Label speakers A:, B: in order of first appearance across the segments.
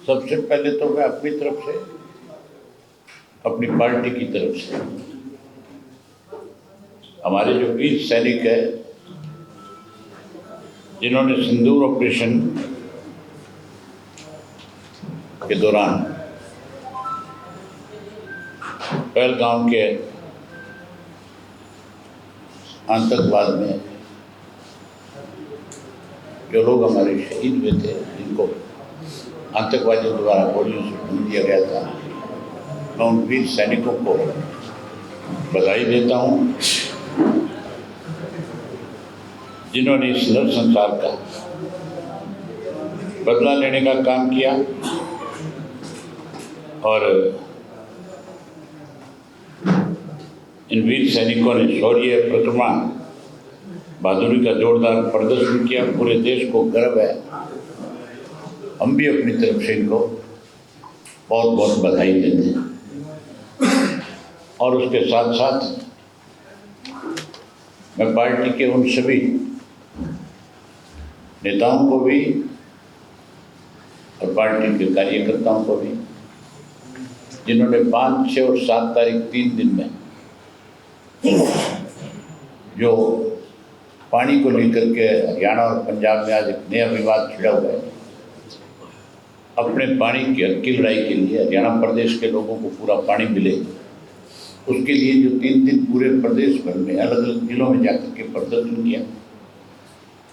A: सबसे पहले तो मैं अपनी तरफ से, अपनी पार्टी की तरफ से हमारे जो वीर सैनिक है जिन्होंने सिंदूर ऑपरेशन के दौरान पहलगाम के आतंकवाद में जो लोग हमारे शहीद हुए थे, जिनको आतंकवादियों द्वारा गोलियों से भून दिया गया था, मैं उन वीर सैनिकों को बधाई देता हूँ जिन्होंने इस नर संसार का बदला लेने का काम किया और इन वीर सैनिकों ने शौर्य, प्रतिमा, बहादुरी का जोरदार प्रदर्शन किया। पूरे देश को गर्व है। हम भी अपनी तरफ से इनको बहुत बहुत बधाई देते हैं और उसके साथ साथ मैं पार्टी के उन सभी नेताओं को भी और पार्टी के कार्यकर्ताओं को भी जिन्होंने 5, 6 और 7 तारीख 3 दिन में जो पानी को लेकर के हरियाणा और पंजाब में आज एक नया विवाद छिड़ा हुआ है, अपने पानी की हक की लड़ाई के लिए हरियाणा प्रदेश के लोगों को पूरा पानी मिले, उसके लिए जो 3 दिन पूरे प्रदेश भर में अलग अलग जिलों में जाकर के प्रदर्शन किया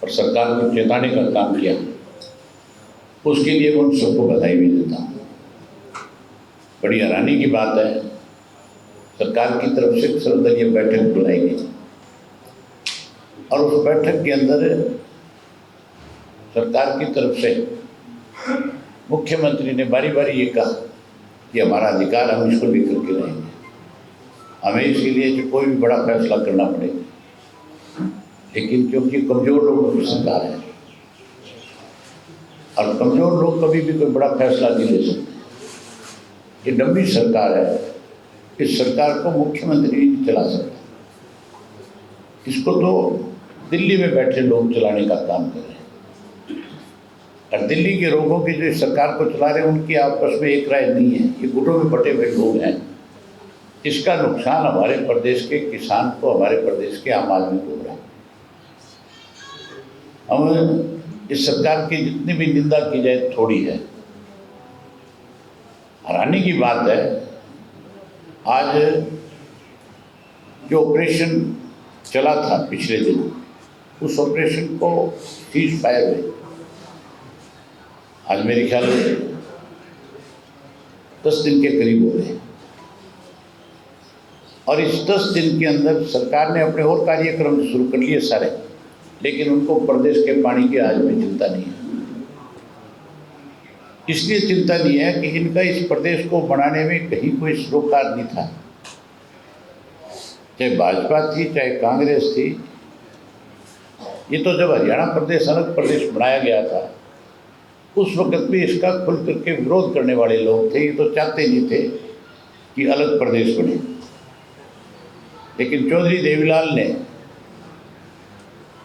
A: और सरकार को चेताने का काम किया, उसके लिए मैं उन सबको बधाई भी देता हूँ। बड़ी हैरानी की बात है, सरकार की तरफ से सर्वदलीय बैठक बुलाई गई और उस बैठक के अंदर सरकार की तरफ से मुख्यमंत्री ने बारी बारी ये कहा कि हमारा अधिकार, हम इसको लेकर के रहेंगे, हमें इसके लिए जो कोई भी बड़ा फैसला करना पड़ेगा। लेकिन क्योंकि कमज़ोर लोगों की सरकार है और कमज़ोर लोग कभी भी कोई बड़ा फैसला नहीं ले सकते, ये डमी सरकार है, इस सरकार को मुख्यमंत्री नहीं चला सकता, इसको तो दिल्ली में बैठे लोग चलाने का काम कर रहे हैं और दिल्ली के लोगों की जो सरकार को चला रहे हैं उनकी आपस में एक राय नहीं है, ये गुटों में बटे हुए लोग हैं। इसका नुकसान हमारे प्रदेश के किसान को, हमारे प्रदेश के आम आदमी को हो रहा है। हम इस सरकार की जितनी भी निंदा की जाए थोड़ी है। हैरानी की बात है, आज जो ऑपरेशन चला था पिछले दिन, उस ऑपरेशन को सीज फायर में आज मेरे ख्याल में 10 दिन के करीब हो गए और इस 10 दिन के अंदर सरकार ने अपने और कार्यक्रम शुरू कर लिए सारे, लेकिन उनको प्रदेश के पानी की आज भी चिंता नहीं है। इसलिए चिंता नहीं है कि इनका इस प्रदेश को बनाने में कहीं कोई सरोकार नहीं था, चाहे भाजपा थी चाहे कांग्रेस थी। ये तो जब हरियाणा प्रदेश अलग प्रदेश बनाया गया था उस वक्त भी इसका खुल करके विरोध करने वाले लोग थे। ये तो चाहते नहीं थे कि अलग प्रदेश बने, लेकिन चौधरी देवीलाल ने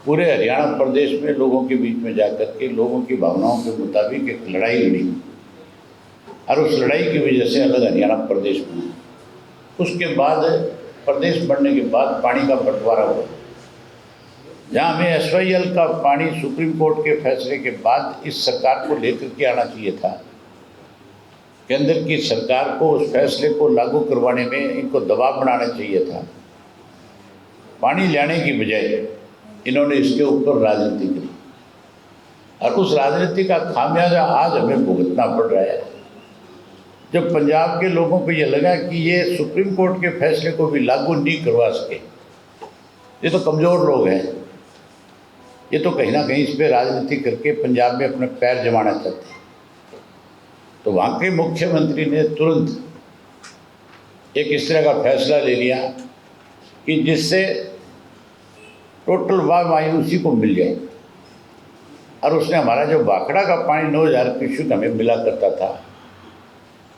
A: पूरे हरियाणा प्रदेश में लोगों के बीच में जाकर के लोगों की भावनाओं के मुताबिक एक लड़ाई लड़ी और उस लड़ाई की वजह से अलग हरियाणा प्रदेश बना। उसके बाद प्रदेश बनने के बाद पानी का बंटवारा हुआ, जहाँ हमें SYL का पानी सुप्रीम कोर्ट के फैसले के बाद इस सरकार को लेकर के आना चाहिए था। केंद्र की सरकार को उस फैसले को लागू करवाने में इनको दबाव बनाना चाहिए था। पानी लाने की बजाय इन्होंने इसके ऊपर राजनीति करी और उस राजनीति का खामियाजा आज हमें भुगतना पड़ रहा है। जब पंजाब के लोगों को ये लगा कि ये सुप्रीम कोर्ट के फैसले को भी लागू नहीं करवा सके, ये तो कमज़ोर लोग हैं, ये तो कहीं ना कहीं इस पर राजनीति करके पंजाब में अपने पैर जमाना चाहते हैं, तो वहाँ के मुख्यमंत्री ने तुरंत एक इस तरह का फैसला ले लिया कि जिससे टोटल मायूसी को मिल जाए और उसने हमारा जो भाखड़ा का पानी 9,000 क्यूसेक हमें मिला करता था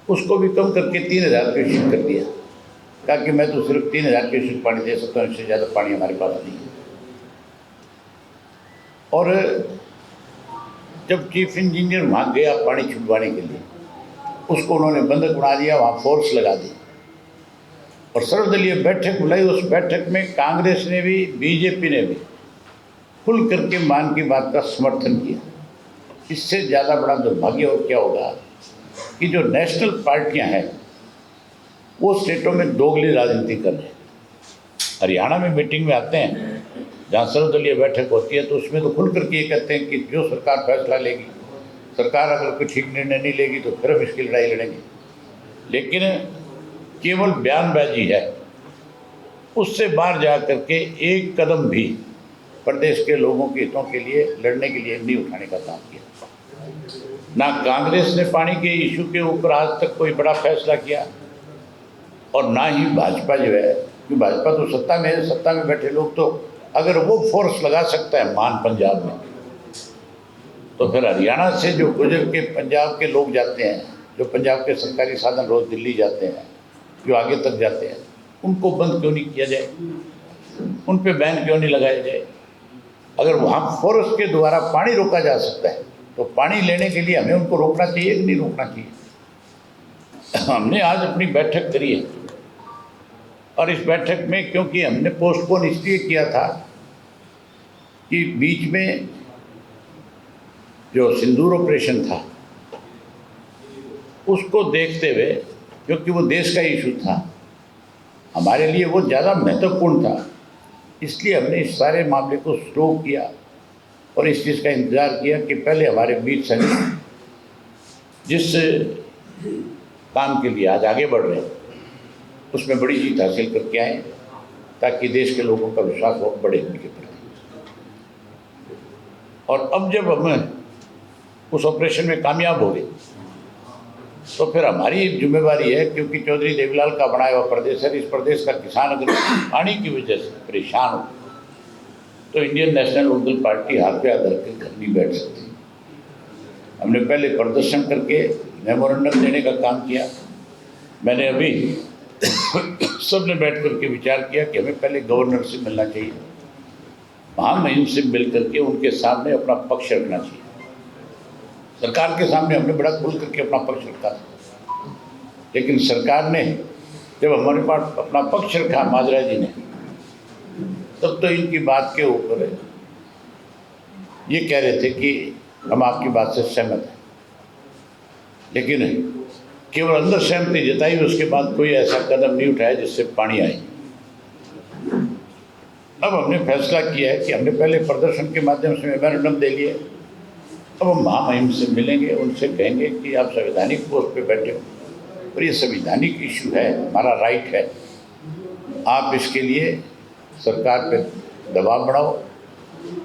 A: उसको भी कम करके 3,000 क्यूसेक कर दिया। कहा कि मैं तो सिर्फ 3,000 क्यूसेक पानी दे सकता हूँ, इससे ज़्यादा पानी हमारे पास नहीं है। और जब चीफ इंजीनियर वहाँ गया पानी छुड़वाने के लिए उसको उन्होंने बंधक बना दिया, वहाँ फोर्स लगा दी और सर्वदलीय बैठक बुलाई। उस बैठक में कांग्रेस ने भी, बीजेपी ने भी खुल करके मान की बात का समर्थन किया। इससे ज़्यादा बड़ा दुर्भाग्य और क्या होगा कि जो नेशनल पार्टियां हैं वो स्टेटों में दोगली राजनीति कर रहे हैं। हरियाणा में मीटिंग में आते हैं, जहाँ सर्वदलीय बैठक होती है, तो उसमें तो खुल करके ये कहते हैं कि जो सरकार फैसला लेगी, सरकार अगर कोई ठीक निर्णय नहीं लेगी तो फिर हम इसकी लड़ाई लड़ेंगे। लेकिन केवल बयानबाजी है, उससे बाहर जा करके एक कदम भी प्रदेश के लोगों के हितों के लिए लड़ने के लिए नहीं उठाने का काम किया। ना कांग्रेस ने पानी के इशू के ऊपर आज तक कोई बड़ा फैसला किया और ना ही भाजपा जो है, कि भाजपा तो सत्ता में है, सत्ता में बैठे लोग तो अगर वो फोर्स लगा सकता है मान पंजाब में, तो फिर हरियाणा से जो गुजर के पंजाब के लोग जाते हैं, जो पंजाब के सरकारी साधन रोज दिल्ली जाते हैं, जो आगे तक जाते हैं, उनको बंद क्यों नहीं किया जाए, उन पे बैन क्यों नहीं लगाया जाए। अगर वहाँ फोर्स के द्वारा पानी रोका जा सकता है तो पानी लेने के लिए हमें उनको रोकना चाहिए कि नहीं रोकना चाहिए। हमने आज अपनी बैठक करी है और इस बैठक में, क्योंकि हमने पोस्टपोन इसलिए किया था कि बीच में जो सिंदूर ऑपरेशन था उसको देखते हुए, क्योंकि वो देश का इशू था, हमारे लिए वो ज़्यादा महत्वपूर्ण था, इसलिए हमने इस सारे मामले को स्लो किया और इस चीज़ का इंतज़ार किया कि पहले हमारे बीच सैनिक जिस काम के लिए आज आगे बढ़ रहे हैं उसमें बड़ी जीत हासिल करके आए, ताकि देश के लोगों का विश्वास बहुत बढ़े उनके प्रति। और अब जब हम उस ऑपरेशन में कामयाब हो गए तो फिर हमारी जिम्मेवारी है, क्योंकि चौधरी देवीलाल का बनाया हुआ प्रदेश है, इस प्रदेश का किसान अगर पानी की वजह से परेशान हो तो इंडियन नेशनल लोकदल पार्टी हाथ पे हाथ रख के घर नहीं बैठ सकती। हमने पहले प्रदर्शन करके मेमोरेंडम देने का काम किया। मैंने अभी सब ने बैठ करके विचार किया कि हमें पहले गवर्नर से मिलना चाहिए, महामहिम से मिल करके उनके सामने अपना पक्ष रखना चाहिए। सरकार के सामने हमने बड़ा खुल करके अपना पक्ष रखा था, लेकिन सरकार ने जब हमारे पास अपना पक्ष रखा माजरा जी ने, तब तो इनकी बात के ऊपर ये कह रहे थे कि हम आपकी बात से सहमत हैं, लेकिन केवल अंदर सहमति जताई, उसके बाद कोई ऐसा कदम नहीं उठाया जिससे पानी आए। अब हमने फैसला किया है कि हमने पहले प्रदर्शन के माध्यम से मेमोरेंडम दे लिए, अब हम महामहिम से मिलेंगे, उनसे कहेंगे कि आप संवैधानिक पोस्ट पे बैठे हो और ये संवैधानिक इशू है, हमारा राइट है, आप इसके लिए सरकार पे दबाव बढ़ाओ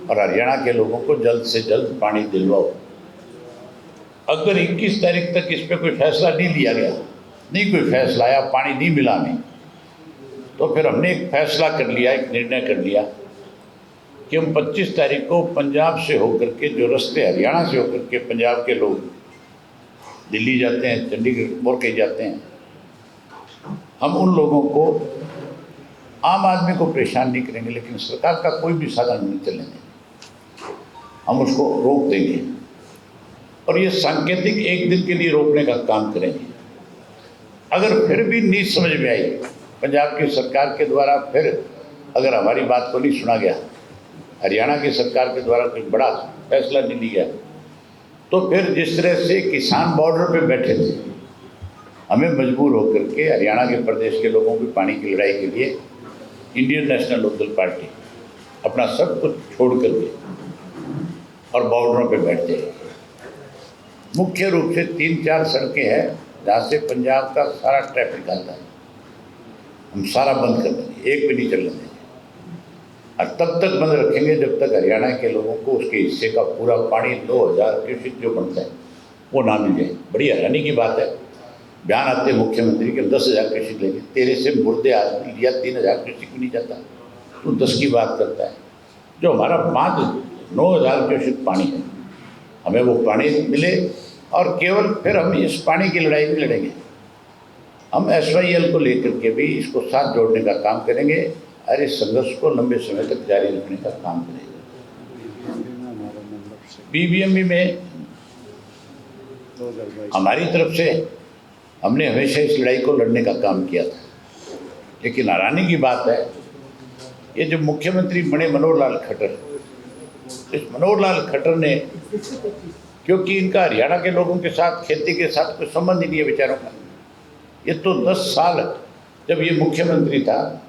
A: और हरियाणा के लोगों को जल्द से जल्द पानी दिलवाओ। अगर 21 तारीख तक इस पर कोई फैसला नहीं लिया गया, नहीं कोई फैसला आया, पानी नहीं मिला हमें, तो फिर हमने एक फैसला कर लिया, एक निर्णय कर लिया कि हम 25 तारीख को पंजाब से होकर के, जो रास्ते हरियाणा से होकर के पंजाब के लोग दिल्ली जाते हैं, चंडीगढ़ और कहीं जाते हैं, हम उन लोगों को, आम आदमी को परेशान नहीं करेंगे, लेकिन सरकार का कोई भी साधन नहीं चलने देंगे, हम उसको रोक देंगे और ये सांकेतिक एक दिन के लिए रोकने का काम करेंगे। अगर फिर भी नहीं समझ में आई पंजाब की सरकार के द्वारा, फिर अगर हमारी बात को नहीं सुना गया, हरियाणा की सरकार के द्वारा कोई बड़ा फैसला नहीं लिया, तो फिर जिस तरह से किसान बॉर्डर पे बैठे थे, हमें मजबूर होकर के हरियाणा के प्रदेश के लोगों की पानी की लड़ाई के लिए इंडियन नेशनल लोकदल पार्टी अपना सब कुछ छोड़ करके और बॉर्डरों पे बैठ जाएगी। मुख्य रूप से 3-4 सड़कें हैं जहाँ से पंजाब का सारा ट्रैफिक आता है, हम सारा बंद कर देंगे, एक भी नहीं चलने देंगे और तब तक बंद रखेंगे जब तक हरियाणा के लोगों को उसके हिस्से का पूरा पानी 2000 क्यूसेक जो बनता है वो ना मिल जाए। बड़ी हैरानी की बात है, बयान आते मुख्यमंत्री के 10,000 क्यूसेक लेंगे, तेरे से मुर्दे आदमी लिया 3,000 क्यूसेक भी नहीं जाता, तो 10 की बात करता है। जो हमारा 9,000 क्यूसेक पानी है, हमें वो पानी मिले और केवल फिर हम इस पानी की लड़ाई भी लड़ेंगे। हम SYL को लेकर के भी इसको साथ जोड़ने का काम करेंगे और इस संघर्ष को लंबे समय तक जारी रखने का काम करेंगे। BBMB में हमारी तरफ से हमने हमेशा इस लड़ाई को लड़ने का काम किया था। लेकिन हैरानी की बात है, ये जो मुख्यमंत्री बने मनोहर लाल खट्टर, इस मनोहर लाल खट्टर ने, क्योंकि इनका हरियाणा के लोगों के साथ, खेती के साथ कोई संबंध ही नहीं है बेचारों का। ये तो 10 साल जब ये मुख्यमंत्री था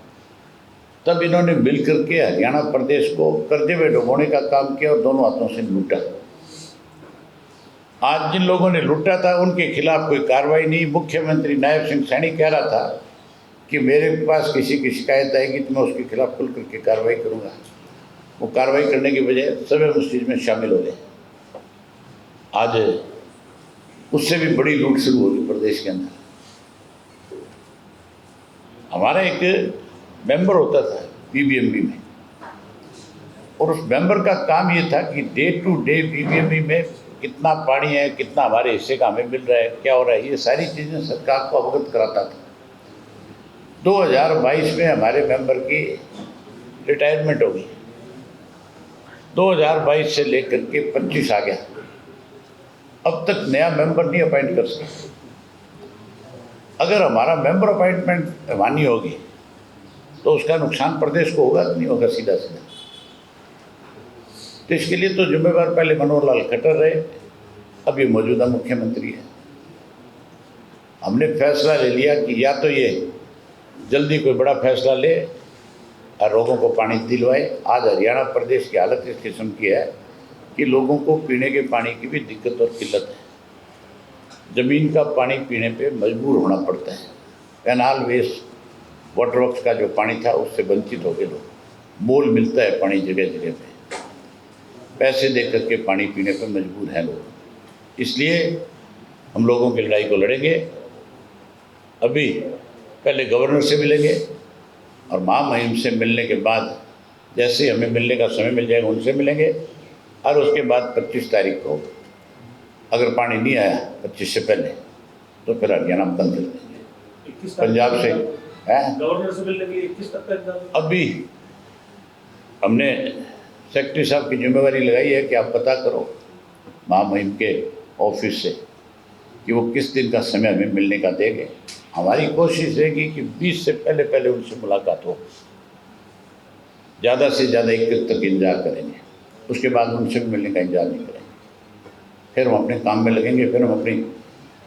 A: तब इन्होंने मिल करके हरियाणा प्रदेश को कर्जे में डुबोने का काम किया और दोनों हाथों से लूटा। आज जिन लोगों ने लूटा था उनके खिलाफ कोई कार्रवाई नहीं। मुख्यमंत्री नायब सिंह सैनी कह रहा था कि मेरे पास किसी की शिकायत आएगी तो मैं उसके खिलाफ खुल करके कार्रवाई करूँगा। वो कार्रवाई करने की बजाय सभी उस चीज़ में शामिल हो गए। आज उससे भी बड़ी लूट शुरू होगी प्रदेश के अंदर। हमारा एक मेंबर होता था बीबीएमबी में, और उस मेंबर का काम ये था कि डे टू डे बीबीएमबी में कितना पानी है, कितना हमारे हिस्से का हमें मिल रहा है, क्या हो रहा है, ये सारी चीज़ें सरकार को अवगत कराता था। 2022 में हमारे मेंबर की रिटायरमेंट हो गई। 2022 से लेकर के 25 आ गया, अब तक नया मेंबर नहीं अपॉइंट कर सके। अगर हमारा मेंबर अपॉइंटमेंट मानी होगी तो उसका नुकसान प्रदेश को होगा कि नहीं होगा, सीधा सीधा। तो इसके लिए तो जिम्मेवार पहले मनोहर लाल खट्टर रहे, अब ये मौजूदा मुख्यमंत्री है। हमने फैसला ले लिया कि या तो ये जल्दी कोई बड़ा फैसला ले और लोगों को पानी दिलवाए। आज हरियाणा प्रदेश की हालत इस किस्म की है कि लोगों को पीने के पानी की भी दिक्कत और किल्लत है। ज़मीन का पानी पीने पे मजबूर होना पड़ता है। कैनाल वेस्ट वाटर वर्क्स का जो पानी था उससे वंचित हो गए लोग। मोल मिलता है पानी जगह जगह पे, पैसे दे करके पानी पीने पर मजबूर हैं लोग। इसलिए हम लोगों की लड़ाई को लड़ेंगे। अभी पहले गवर्नर से मिलेंगे और महामहिम से मिलने के बाद जैसे हमें मिलने का समय मिल जाएगा उनसे मिलेंगे, और उसके बाद 25 तारीख को अगर पानी नहीं आया 25 से पहले तो फिर हरियाणा बंद कर देंगे। पंजाब से
B: गवर्नर से मिलने के लिए 21 तक का
A: अभी हमने सेक्रेटरी साहब की जिम्मेवारी लगाई है कि आप पता करो महामहिम के ऑफिस से कि वो किस दिन का समय हमें मिलने का देंगे। हमारी कोशिश रहेगी कि 20 से पहले पहले उनसे मुलाकात हो। ज़्यादा से ज़्यादा 21 तक इंतजार करेंगे, उसके बाद उनसे भी मिलने का इंतजार नहीं करेंगे। फिर हम अपने काम में लगेंगे। फिर हम अपनी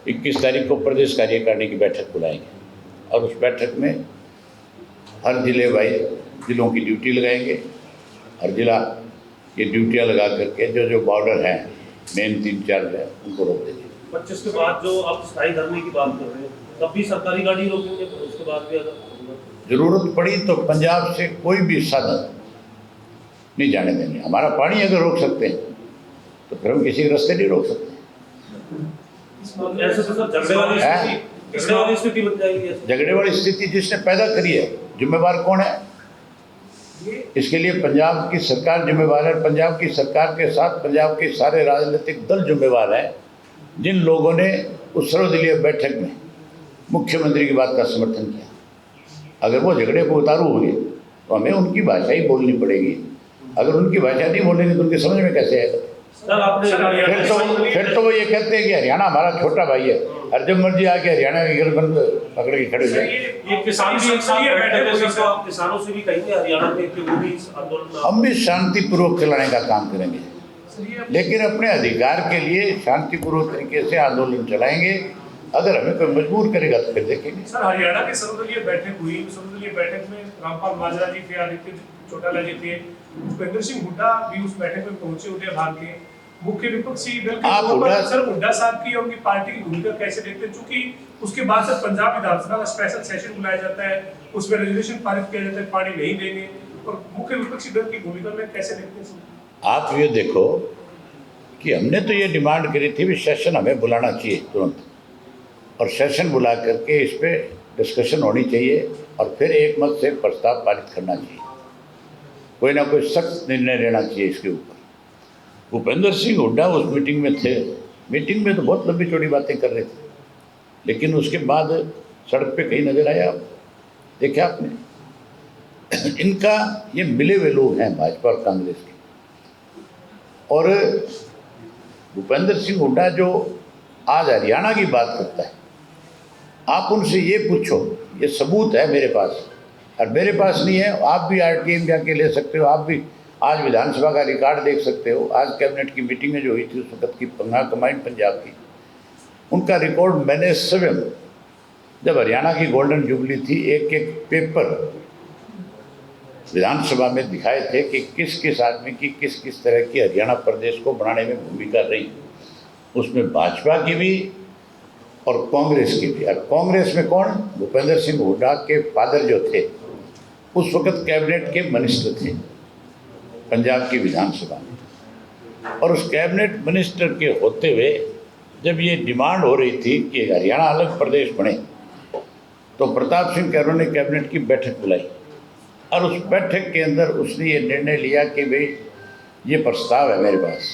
A: 21 तारीख को प्रदेश कार्यकारिणी की बैठक बुलाएंगे और उस बैठक में हर जिलों की ड्यूटी लगाएंगे। हर जिला ये ड्यूटियाँ लगा करके जो बॉर्डर हैं, मेन 3-4 है, उनको रोक देंगे।
B: 25 के बाद जो आप स्थायी धरने की बात कर रहे हैं, तब भी सरकारी गाड़ी रोकेंगे? उसके बाद भी अगर
A: ज़रूरत पड़ी तो पंजाब से कोई भी साधन नहीं जाने देंगे। हमारा पानी अगर रोक सकते हैं तो फिर हम किसी के रास्ते नहीं रोक सकते।
B: ऐसे तो सर झगड़े वाली स्थिति बन जाएगी।
A: झगड़े वाली स्थिति जिसने पैदा करी है, जिम्मेवार कौन है? इसके लिए पंजाब की सरकार जिम्मेवार है। पंजाब की सरकार के साथ पंजाब के सारे राजनीतिक दल जिम्मेवार हैं, जिन लोगों ने उस सर्वदलीय बैठक में मुख्यमंत्री की बात का समर्थन किया। अगर वो झगड़े को उतारू होंगे तो हमें उनकी भाषा ही बोलनी पड़ेगी। अगर उनकी भाषा नहीं बोलेंगे तो उनके समझ में कैसे आएगा? फिर तो वो ये कहते हैं कि हरियाणा हमारा छोटा भाई है, और जब मर्जी आके हरियाणा की गर्दन पकड़ के खड़े हो जाए।
B: किसानों से भी कहेंगे हरियाणा में कि वो भी आंदोलन,
A: हम भी शांतिपूर्वक चलाने का काम करेंगे, लेकिन अपने अधिकार के लिए शांतिपूर्वक तरीके से आंदोलन चलाएंगे। अगर हमें कोई मजबूर करेगा तो फिर देखेंगे।
C: सर, हरियाणा की सर्वदलीय बैठक हुई। सर्वदलीय बैठक में रामपाल माजरा जी थे, आदित्य चौटाला जी थे, भूपेंद्र सिंह हुड्डा भी उस बैठक में पहुंचे। उदय भाग के मुख्य विपक्षी दल के सर हुड्डा साहब की और उनकी पार्टी की भूमिका कैसे देखते हैं? चूंकि उसके बाद सर पंजाब विधानसभा का स्पेशल सेशन बुलाया जाता है, उसमें रेजोल्यूशन पारित किया जाता है, पानी नहीं देंगे, और मुख्य विपक्षी दल की भूमिका में कैसे देखते हैं?
A: आप ये देखो कि हमने तो ये डिमांड करी थी भी सेशन हमें बुलाना चाहिए तुरंत, और सेशन बुला करके इस पर डिस्कशन होनी चाहिए और फिर एक मत से प्रस्ताव पारित करना चाहिए। कोई ना कोई सख्त निर्णय लेना चाहिए इसके ऊपर। भूपेंद्र सिंह हुड्डा उस मीटिंग में थे। मीटिंग में तो बहुत लंबी चौड़ी बातें कर रहे थे, लेकिन उसके बाद सड़क पे कहीं नजर आया? देखा आपने? इनका ये मिले हुए लोग हैं भाजपा और कांग्रेस के। और भूपेंद्र सिंह हुड्डा जो आज हरियाणा की बात करता है, आप उनसे ये पूछो, ये सबूत है मेरे पास, और मेरे पास नहीं है। आप भी RTM जाके ले सकते हो, आप भी आज विधानसभा का रिकॉर्ड देख सकते हो। आज कैबिनेट की मीटिंग में जो हुई थी उस वक्त की कंबाइंड पंजाब की, उनका रिकॉर्ड मैंने स्वयं, जब हरियाणा की गोल्डन जुबली थी, एक एक पेपर विधानसभा में दिखाए थे कि किस किस आदमी की किस किस तरह की हरियाणा प्रदेश को बनाने में भूमिका रही। उसमें भाजपा की भी और कांग्रेस की भी। और कांग्रेस में कौन? भूपेंद्र सिंह हुड्डा के फादर जो थे, उस वक्त कैबिनेट के मिनिस्टर थे पंजाब की विधानसभा में। और उस कैबिनेट मिनिस्टर के होते हुए जब ये डिमांड हो रही थी कि हरियाणा अलग प्रदेश बने, तो प्रताप सिंह कैरों ने कैबिनेट की बैठक बुलाई, और उस बैठक के अंदर उसने ये निर्णय लिया कि भाई ये प्रस्ताव है मेरे पास,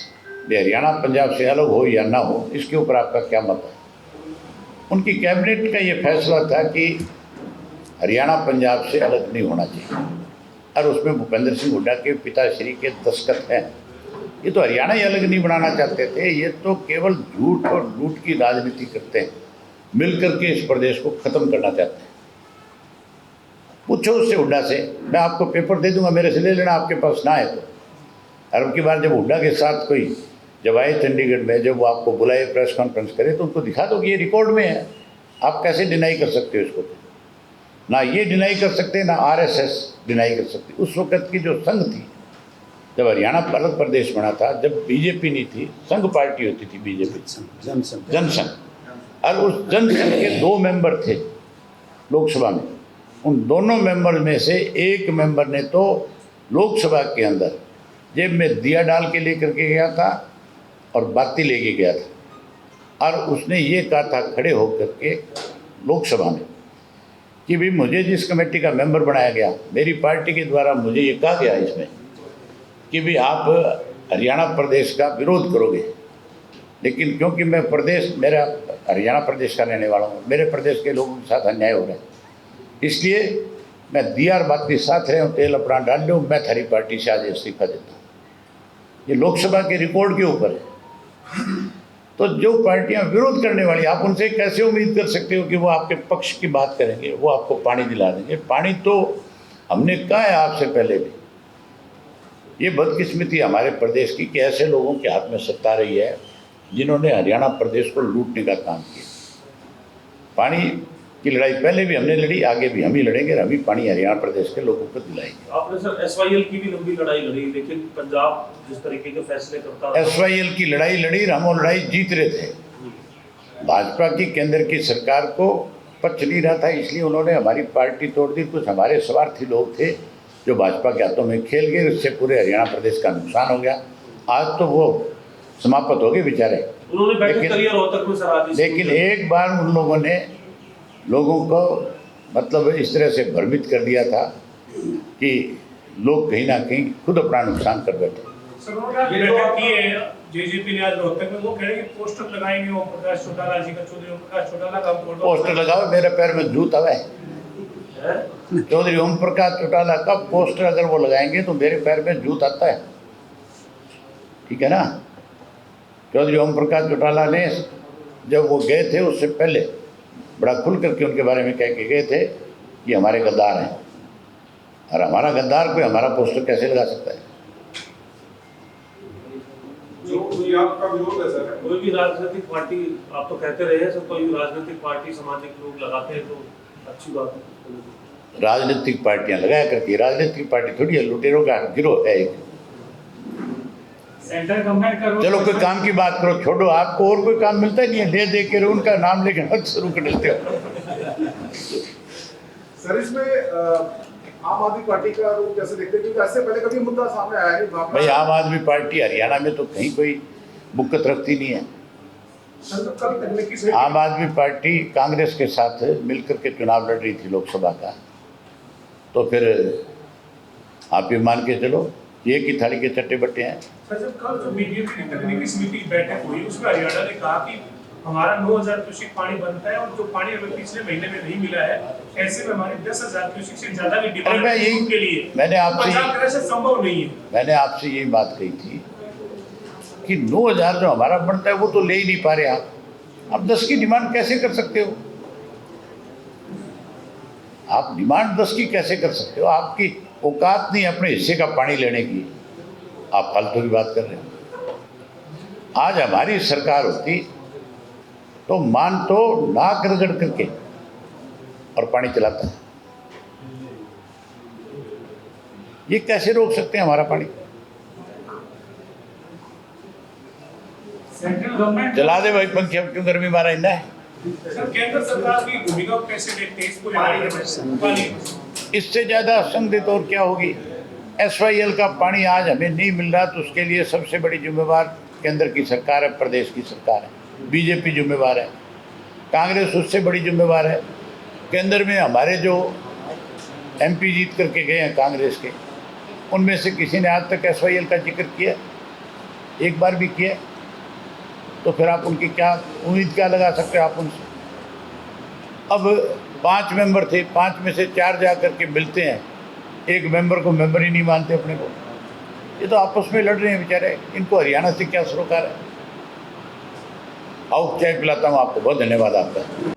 A: भी हरियाणा पंजाब से अलग हो या ना हो, इसके ऊपर आपका क्या मत है। उनकी कैबिनेट का ये फैसला था कि हरियाणा पंजाब से अलग नहीं होना चाहिए, और उसमें भूपेंद्र सिंह हुड्डा के पिताश्री के दस्तखत हैं। ये तो हरियाणा ही अलग नहीं बनाना चाहते थे, ये तो केवल झूठ और लूट की राजनीति करते हैं, मिल करके इस प्रदेश को ख़त्म करना चाहते हैं। पूछो उससे, हुड्डा से, मैं आपको पेपर दे दूंगा, मेरे से ले लेना, आपके पास ना है तो। और अब की बार जब हुड्डा के साथ कोई जब आए चंडीगढ़ में, जब वो आपको बुलाए प्रेस कॉन्फ्रेंस करे, तो उनको दिखा दो कि ये रिकॉर्ड में है। आप कैसे डिनाई कर सकते हो इसको? ना ये डिनाई कर सकते, ना RSS डिनाई कर सकती। उस वक्त की जो संघ थी, जब हरियाणा अलग प्रदेश बना था, जब बीजेपी नहीं थी, संघ पार्टी होती थी, बीजेपी जनसंघ, और उस जनसंघ के 2 मेंबर थे लोकसभा में। उन दोनों मेंबर में से एक मेंबर ने तो लोकसभा के अंदर जेब में दिया डाल के लेकर के गया था और बाती लेके गया था, और उसने ये कहा था खड़े होकर के लोकसभा में कि भाई मुझे जिस कमेटी का मेंबर बनाया गया, मेरी पार्टी के द्वारा मुझे ये कहा गया इसमें कि भाई आप हरियाणा प्रदेश का विरोध करोगे, लेकिन क्योंकि मैं मेरा हरियाणा प्रदेश का रहने वाला हूँ, मेरे प्रदेश के लोगों के साथ अन्याय हो रहा है, इसलिए मैं दिया और बाती साथ रहे हूँ, तेल अपना डाल लूँ, मैं थारी पार्टी से आज इस्तीफा देता हूँ। ये लोकसभा के रिकॉर्ड के ऊपर है। तो जो पार्टियां विरोध करने वाली, आप उनसे कैसे उम्मीद कर सकते हो कि वो आपके पक्ष की बात करेंगे, वो आपको पानी दिला देंगे? पानी तो हमने कहा है आपसे पहले भी। ये बदकिस्मती हमारे प्रदेश की कि ऐसे लोगों के हाथ में सत्ता रही है जिन्होंने हरियाणा प्रदेश को लूटने का काम किया। पानी की लड़ाई पहले भी हमने लड़ी, आगे भी हम ही लड़ेंगे, और हम ही पानी हरियाणा प्रदेश के लोगों को दिलाएंगे।
B: आपने सर SYL की भी लंबी लड़ाई लड़ी, लेकिन पंजाब जिस तरीके के फैसले करता है,
A: SYL की लड़ाई लड़ी, हम वो लड़ाई जीत रहे थे। भाजपा की केंद्र की सरकार को पच नहीं रहा था, इसलिए उन्होंने हमारी पार्टी तोड़ दी। कुछ हमारे स्वार्थी लोग थे जो भाजपा के हाथों में खेल गए, उससे पूरे हरियाणा प्रदेश का नुकसान हो गया। आज तो वो समाप्त हो गए बेचारे।
B: उन्होंने करियर रोहतक में सराहा दी,
A: लेकिन एक बार उन लोगों ने लोगों को मतलब इस तरह से भ्रमित कर दिया था कि लोग कहीं ना कहीं खुद अपना नुकसान कर बैठे।
C: जेजेपी ने आज रोहतक में वो कह रहे हैं कि पोस्टर लगाएंगे ओम प्रकाश चौटाला जी का, चौधरी ओम प्रकाश चौटाला का
A: पोस्टर लगाओ, मेरे पैर में जूत आवे। चौधरी ओम प्रकाश चौटाला का पोस्टर अगर वो लगाएंगे तो मेरे पैर में जूत आता है, ठीक है ना। चौधरी ओम प्रकाश चौटाला ने जब वो गए थे उससे पहले बड़ा खुल करके उनके बारे में कह के गए थे कि हमारे गद्दार हैं, और हमारा गद्दार कोई हमारा पोस्टर कैसे लगा सकता है?
C: जो आपका विरोध है सर,
B: कोई भी राजनीतिक पार्टी, आप तो कहते रहे हैं सर, कोई भी राजनीतिक पार्टी सामाजिक लोग लगाते हैं तो अच्छी बात है।
A: राजनीतिक पार्टियां लगाया करती है, राजनीतिक पार्टी थोड़ी है, लुटेरों का गिरोह है एक।
C: सेंटर गवर्नमेंट करो,
A: चलो कोई काम की बात करो, छोड़ो, आपको और कोई काम मिलता नहीं है, ले दे के उनका नाम लेके हद शुरू कर देते हो।
D: सर इसमें आम आदमी पार्टी का रूप कैसे देखते हैं, क्योंकि ऐसे पहले कभी मुद्दा सामने आया नहीं।
A: भाई आम आदमी पार्टी हरियाणा में तो कहीं कोई बुक्कत रखती नहीं है। आम आदमी पार्टी कांग्रेस के साथ मिलकर के चुनाव लड़ रही थी लोकसभा का, तो फिर आप ये मान के चलो एक ही थाली के चट्टे बट्टे हैं।
C: सर जब कल जो मीडिया की तकनीकी समिति की बैठक हुई उसमें हरियाणा ने कहा कि हमारा 9000 क्यूसेक पानी बनता है, और जो पानी हमें पिछले महीने में नहीं मिला है, ऐसे में हमारी 10,000 क्यूसेक से ज्यादा की डिमांड है के लिए।
A: मैंने आपसे
C: संभव नहीं है।
A: मैंने आपसे यही बात कही थी कि 9000 जो हमारा बनता है वो तो ले ही नहीं पा रहे आप 10 की डिमांड कैसे कर सकते हो? आप डिमांड 10 की कैसे कर सकते हो? आपकी औकात नहीं अपने हिस्से का पानी लेने की, आप फालतू की बात कर रहे हो। आज हमारी सरकार होती तो मान तो नाक रगड़ करके और पानी चलाता। ये कैसे रोक सकते हैं हमारा पानी?
C: सेंट्रल गवर्नमेंट
A: चला दे भाई पंखे, अब क्यों गर्मी मारा इन्ना है?
C: सर केंद्र सरकार की भूमिका को कैसे देखते हैं इसको पानी
A: इससे ज़्यादा असंगत और क्या होगी? SYL का पानी आज हमें नहीं मिल रहा तो उसके लिए सबसे बड़ी जिम्मेवार केंद्र की सरकार है, प्रदेश की सरकार है, बीजेपी जिम्मेवार है, कांग्रेस उससे बड़ी जिम्मेवार है। केंद्र में हमारे जो MP जीत करके गए हैं कांग्रेस के, उनमें से किसी ने आज तक SYL का जिक्र किया? एक बार भी किया? तो फिर आप उनकी क्या उम्मीद क्या लगा सकते हो आप उनसे? अब 5 मेंबर थे, 5 में से 4 जा करके मिलते हैं, एक मेंबर को मेंबर ही नहीं मानते अपने को। ये तो आपस में लड़ रहे हैं बेचारे, इनको हरियाणा से क्या सरोकार है? आओ चाय पिलाता हूँ आपको। बहुत धन्यवाद आपका।